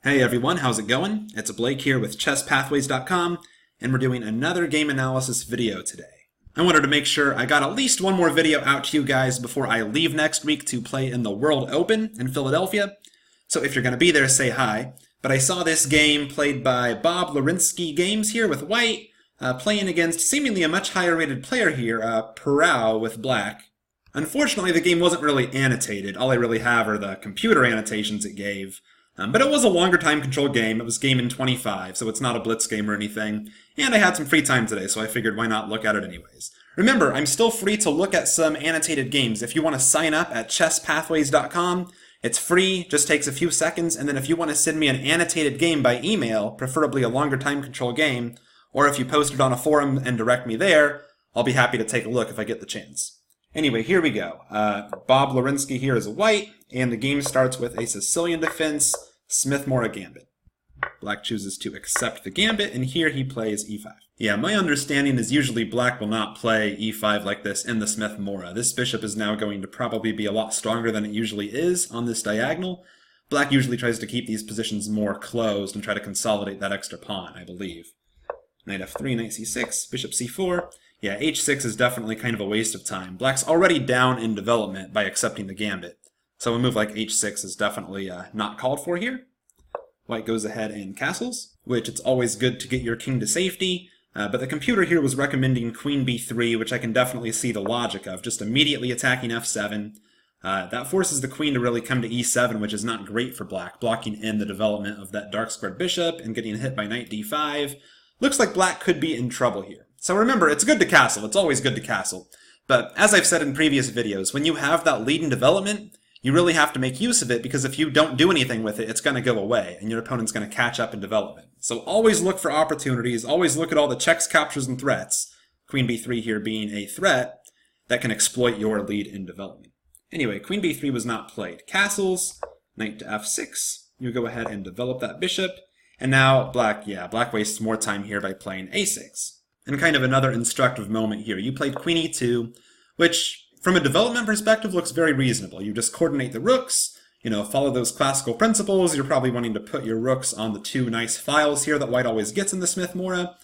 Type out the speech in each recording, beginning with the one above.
Hey everyone, how's it going? It's Blake here with ChessPathways.com, and we're doing another game analysis video today. I wanted to make sure I got at least one more video out to you guys before I leave next week to play in the World Open in Philadelphia. So if you're going to be there, say hi. But I saw this game played by BobLarynsky Games here with white, playing against seemingly a much higher rated player here, Perau with black. Unfortunately, the game wasn't really annotated. All I really have are the computer annotations it gave. But it was a longer time control game. It was game in 25, so it's not a blitz game or anything. And I had some free time today, so I figured why not look at it anyways. Remember, I'm still free to look at some annotated games. If you want to sign up at chesspathways.com, it's free, just takes a few seconds, and then if you want to send me an annotated game by email, preferably a longer time control game, or if you post it on a forum and direct me there, I'll be happy to take a look if I get the chance. Anyway, here we go. BobLarynsky here is white, and the game starts with a Sicilian defense, Smith-Morra gambit. Black chooses to accept the gambit, and here he plays e5. Yeah, my understanding is usually black will not play e5 like this in the Smith-Morra. This bishop is now going to probably be a lot stronger than it usually is on this diagonal. Black usually tries to keep these positions more closed and try to consolidate that extra pawn, I believe. Knight f3, knight c6, bishop c4. Yeah, h6 is definitely kind of a waste of time. Black's already down in development by accepting the gambit. So a move like h6 is definitely not called for here. White goes ahead and castles, which it's always good to get your king to safety. But the computer here was recommending queen b3, which I can definitely see the logic of, just immediately attacking f7. That forces the queen to really come to e7, which is not great for black, blocking in the development of that dark squared bishop and getting hit by knight d5. Looks like black could be in trouble here. So remember, it's good to castle. It's always good to castle. But as I've said in previous videos, when you have that lead in development, you really have to make use of it, because if you don't do anything with it, it's going to go away, and your opponent's going to catch up in development. So always look for opportunities, always look at all the checks, captures, and threats, queen b3 here being a threat that can exploit your lead in development. Anyway, queen b3 was not played. Castles, knight to f6, you go ahead and develop that bishop, and now black wastes more time here by playing a6. And kind of another instructive moment here. You played queen e2, which from a development perspective looks very reasonable. You just coordinate the rooks, follow those classical principles. You're probably wanting to put your rooks on the two nice files here that white always gets in the Smith-Morra.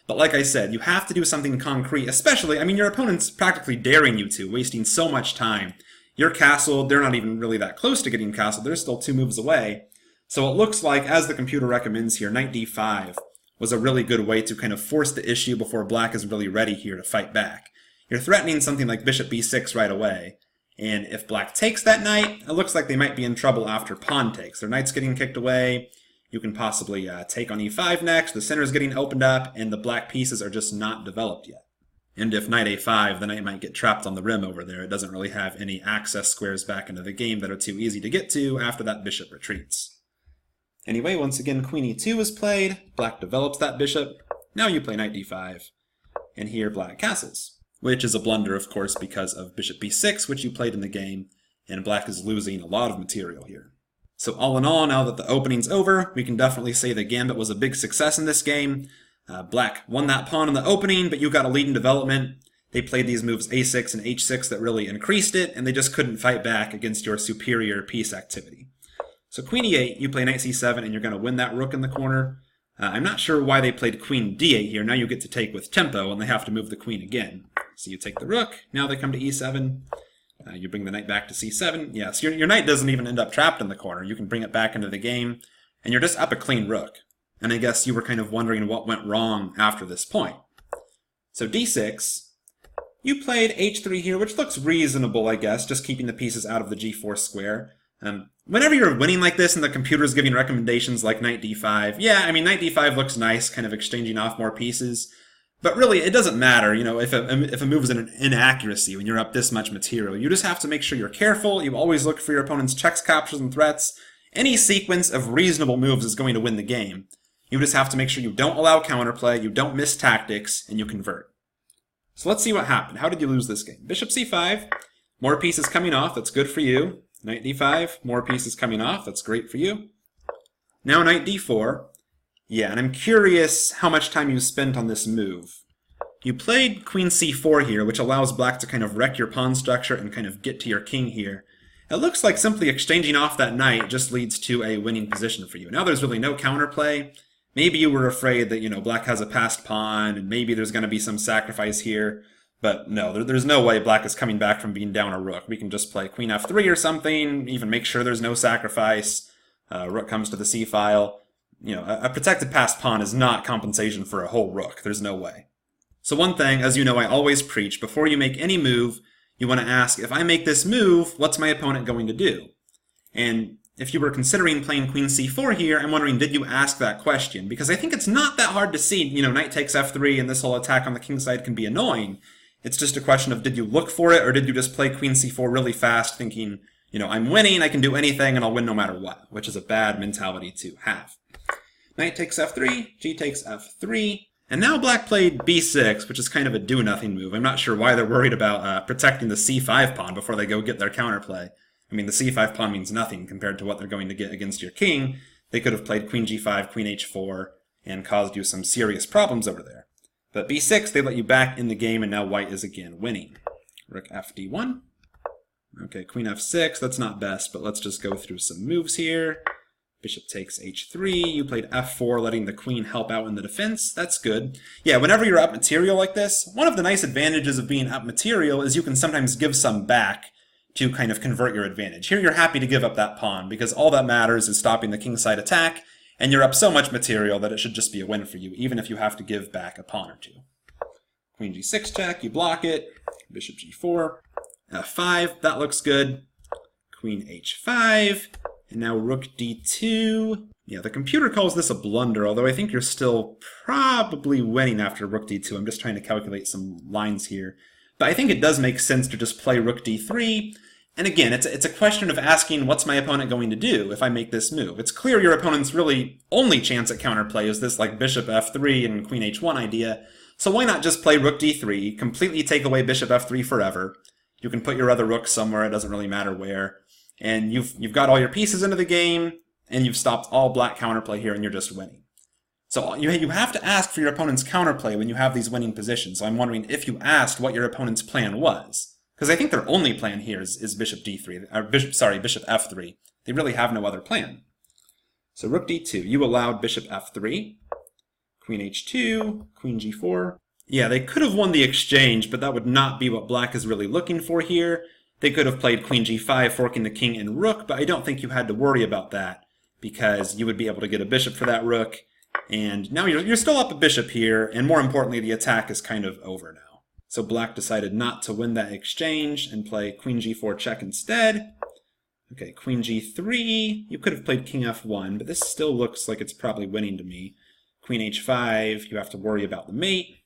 But like I said, you have to do something concrete, especially, your opponent's practically daring you to, wasting so much time. You're castled, they're not even really that close to getting castled, they're still 2 moves away. So it looks like, as the computer recommends here, knight d5 was a really good way to kind of force the issue before black is really ready here to fight back. You're threatening something like bishop b6 right away, and if black takes that knight, it looks like they might be in trouble after pawn takes. Their knight's getting kicked away, you can possibly take on e5 next, the center's getting opened up, and the black pieces are just not developed yet. And if knight a5, the knight might get trapped on the rim over there. It doesn't really have any access squares back into the game that are too easy to get to after that bishop retreats. Anyway, once again, queen e2 is played, black develops that bishop, now you play knight d5, and here black castles. Which is a blunder, of course, because of bishop b6, which you played in the game, and black is losing a lot of material here. So all in all, now that the opening's over, we can definitely say the gambit was a big success in this game. Black won that pawn in the opening, but you got a lead in development. They played these moves a6 and h6 that really increased it, and they just couldn't fight back against your superior piece activity. So queen e8, you play knight c7, and you're going to win that rook in the corner. I'm not sure why they played queen d8 here. Now you get to take with tempo, and they have to move the queen again. So you take the rook, now they come to e7, you bring the knight back to c7. Yes, your knight doesn't even end up trapped in the corner. You can bring it back into the game, and you're just up a clean rook. And I guess you were kind of wondering what went wrong after this point. So d6, you played h3 here, which looks reasonable, I guess, just keeping the pieces out of the g4 square. Whenever you're winning like this and the computer's giving recommendations like knight d5, yeah, knight d5 looks nice, kind of exchanging off more pieces. But really, it doesn't matter, if a move is an inaccuracy when you're up this much material. You just have to make sure you're careful. You always look for your opponent's checks, captures, and threats. Any sequence of reasonable moves is going to win the game. You just have to make sure you don't allow counterplay, you don't miss tactics, and you convert. So let's see what happened. How did you lose this game? Bishop c5, more pieces coming off, that's good for you. Knight d5, more pieces coming off, that's great for you. Now knight d4. Yeah, and I'm curious how much time you spent on this move. You played queen c4 here, which allows black to kind of wreck your pawn structure and kind of get to your king here. it looks like simply exchanging off that knight just leads to a winning position for you. Now there's really no counterplay. Maybe you were afraid that, black has a passed pawn, and maybe there's going to be some sacrifice here. But no, there's no way black is coming back from being down a rook. We can just play queen f3 or something, even make sure there's no sacrifice. Rook comes to the c-file. A protected passed pawn is not compensation for a whole rook. There's no way. So one thing, as you know, I always preach, before you make any move, you want to ask, if I make this move, what's my opponent going to do? And if you were considering playing queen c4 here, I'm wondering, did you ask that question? Because I think it's not that hard to see, knight takes f3 and this whole attack on the king side can be annoying. It's just a question of, did you look for it, or did you just play queen c4 really fast thinking, I'm winning, I can do anything and I'll win no matter what, which is a bad mentality to have. Knight takes f3, g takes f3, and now black played b6, which is kind of a do-nothing move. I'm not sure why they're worried about protecting the c5 pawn before they go get their counterplay. I mean, the c5 pawn means nothing compared to what they're going to get against your king. They could have played queen g5, queen h4, and caused you some serious problems over there. But b6, they let you back in the game, and now white is again winning. Rook fd1. Okay, queen f6, that's not best, but let's just go through some moves here. Bishop takes h3, you played f4, letting the queen help out in the defense. That's good. Yeah, whenever you're up material like this, one of the nice advantages of being up material is you can sometimes give some back to kind of convert your advantage. Here you're happy to give up that pawn, because all that matters is stopping the kingside attack, and you're up so much material that it should just be a win for you, even if you have to give back a pawn or two. Queen g6 check, you block it. Bishop g4. f5, that looks good. Queen h5. And now rook d2. Yeah, the computer calls this a blunder, although I think you're still probably winning after rook d2. I'm just trying to calculate some lines here. But I think it does make sense to just play rook d3. And again, it's a question of asking, what's my opponent going to do if I make this move? It's clear your opponent's really only chance at counterplay is this like bishop f3 and queen h1 idea. So why not just play rook d3, completely take away bishop f3 forever? You can put your other rook somewhere, it doesn't really matter where. And you've got all your pieces into the game, and you've stopped all black counterplay here, and you're just winning. So you have to ask for your opponent's counterplay when you have these winning positions. So I'm wondering if you asked what your opponent's plan was. Because I think their only plan here is bishop d3, or bishop f3. They really have no other plan. So rook d2, you allowed bishop f3, queen h2, queen g4. Yeah, they could have won the exchange, but that would not be what black is really looking for here. They could have played queen g5, forking the king and rook, but I don't think you had to worry about that, because you would be able to get a bishop for that rook, and now you're still up a bishop here, and more importantly, the attack is kind of over now. So black decided not to win that exchange and play queen g4 check instead. Okay, queen g3, you could have played king f1, but this still looks like it's probably winning to me. Queen h5, you have to worry about the mate.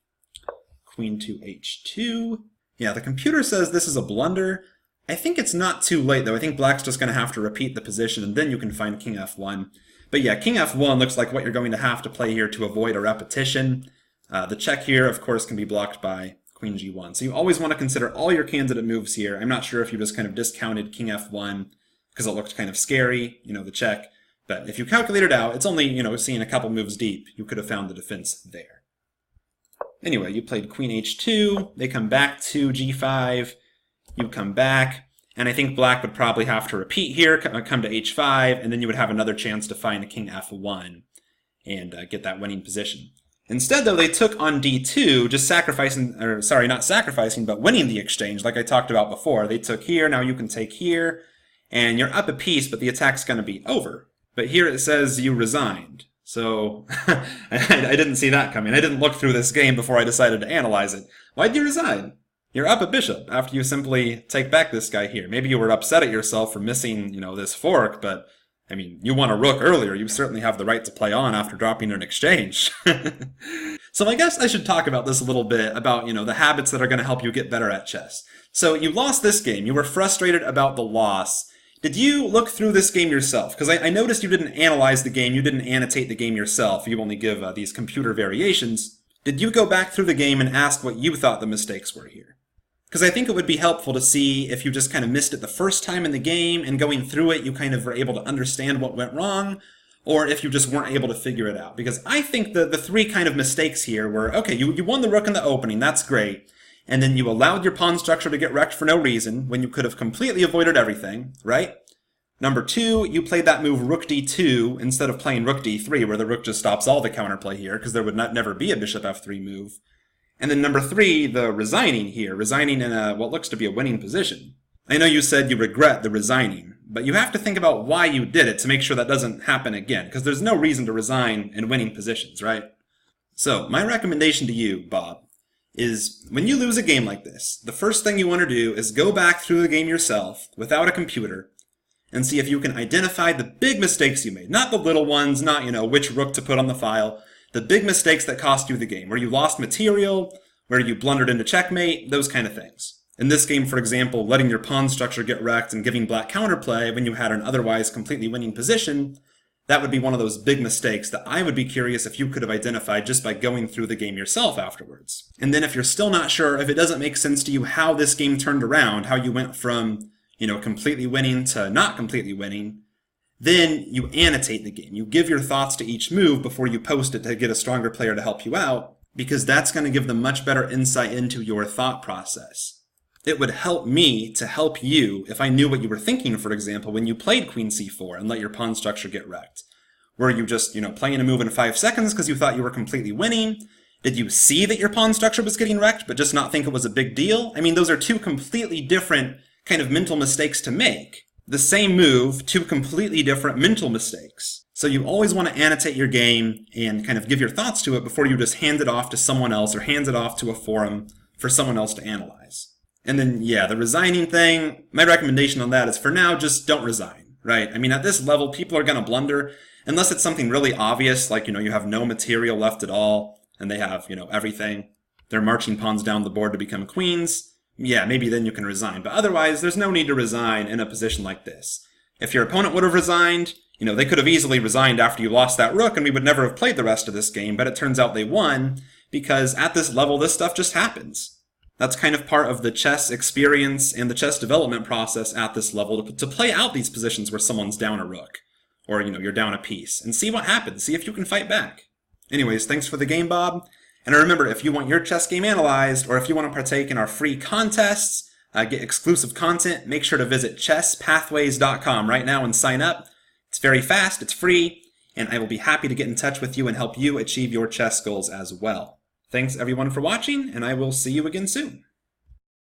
Queen to h2. Yeah, the computer says this is a blunder. I think it's not too late, though. I think black's just going to have to repeat the position, and then you can find king f1. But yeah, king f1 looks like what you're going to have to play here to avoid a repetition. The check here, of course, can be blocked by queen g1. So you always want to consider all your candidate moves here. I'm not sure if you just kind of discounted king f1 because it looked kind of scary, the check. But if you calculate it out, it's only, seeing a couple moves deep. You could have found the defense there. Anyway, you played queen h2. They come back to g5. You come back, and I think black would probably have to repeat here, come to h5, and then you would have another chance to find king f1 and get that winning position. Instead, though, they took on d2, just not sacrificing, but winning the exchange, like I talked about before. They took here, now you can take here, and you're up a piece, but the attack's going to be over. But here it says you resigned. So I didn't see that coming. I didn't look through this game before I decided to analyze it. Why'd you resign? You're up a bishop after you simply take back this guy here. Maybe you were upset at yourself for missing, this fork, but, I mean, you won a rook earlier. You certainly have the right to play on after dropping an exchange. So I guess I should talk about this a little bit, about, the habits that are going to help you get better at chess. So you lost this game. You were frustrated about the loss. Did you look through this game yourself? Because I noticed you didn't analyze the game. You didn't annotate the game yourself. You only give these computer variations. Did you go back through the game and ask what you thought the mistakes were here? Because I think it would be helpful to see if you just kind of missed it the first time in the game, and going through it you kind of were able to understand what went wrong, or if you just weren't able to figure it out. Because I think the three kind of mistakes here were, okay, you won the rook in the opening, that's great, and then you allowed your pawn structure to get wrecked for no reason when you could have completely avoided everything, right? Number 2, you played that move rook d2 instead of playing rook d3, where the rook just stops all the counterplay here, because there would never be a bishop f3 move. And then number 3, the resigning here, resigning in what looks to be a winning position. I know you said you regret the resigning, but you have to think about why you did it to make sure that doesn't happen again, because there's no reason to resign in winning positions, right? So, my recommendation to you, Bob, is when you lose a game like this, the first thing you want to do is go back through the game yourself, without a computer, and see if you can identify the big mistakes you made. Not the little ones, not, which rook to put on the file. The big mistakes that cost you the game, where you lost material, where you blundered into checkmate, those kind of things. In this game, for example, letting your pawn structure get wrecked and giving black counterplay when you had an otherwise completely winning position, that would be one of those big mistakes that I would be curious if you could have identified just by going through the game yourself afterwards. And then if you're still not sure, if it doesn't make sense to you how this game turned around, how you went from, completely winning to not completely winning, then you annotate the game. You give your thoughts to each move before you post it to get a stronger player to help you out, because that's going to give them much better insight into your thought process. It would help me to help you if I knew what you were thinking, for example, when you played queen c4 and let your pawn structure get wrecked. Were you just, playing a move in 5 seconds because you thought you were completely winning? Did you see that your pawn structure was getting wrecked but just not think it was a big deal? I mean, those are two completely different kind of mental mistakes to make. The same move, two completely different mental mistakes. So you always want to annotate your game and kind of give your thoughts to it before you just hand it off to someone else or hand it off to a forum for someone else to analyze. And then, the resigning thing, my recommendation on that is for now, just don't resign, right? I mean, at this level, people are going to blunder unless it's something really obvious, like, you have no material left at all and they have, everything. They're marching pawns down the board to become queens. Yeah, maybe then you can resign. But otherwise, there's no need to resign in a position like this. If your opponent would have resigned, they could have easily resigned after you lost that rook and we would never have played the rest of this game, but it turns out they won because at this level, this stuff just happens. That's kind of part of the chess experience and the chess development process at this level to play out these positions where someone's down a rook or, you're down a piece and see what happens. See if you can fight back. Anyways, thanks for the game, Bob. And remember, if you want your chess game analyzed, or if you want to partake in our free contests, get exclusive content, make sure to visit chesspathways.com right now and sign up. It's very fast, it's free, and I will be happy to get in touch with you and help you achieve your chess goals as well. Thanks everyone for watching, and I will see you again soon.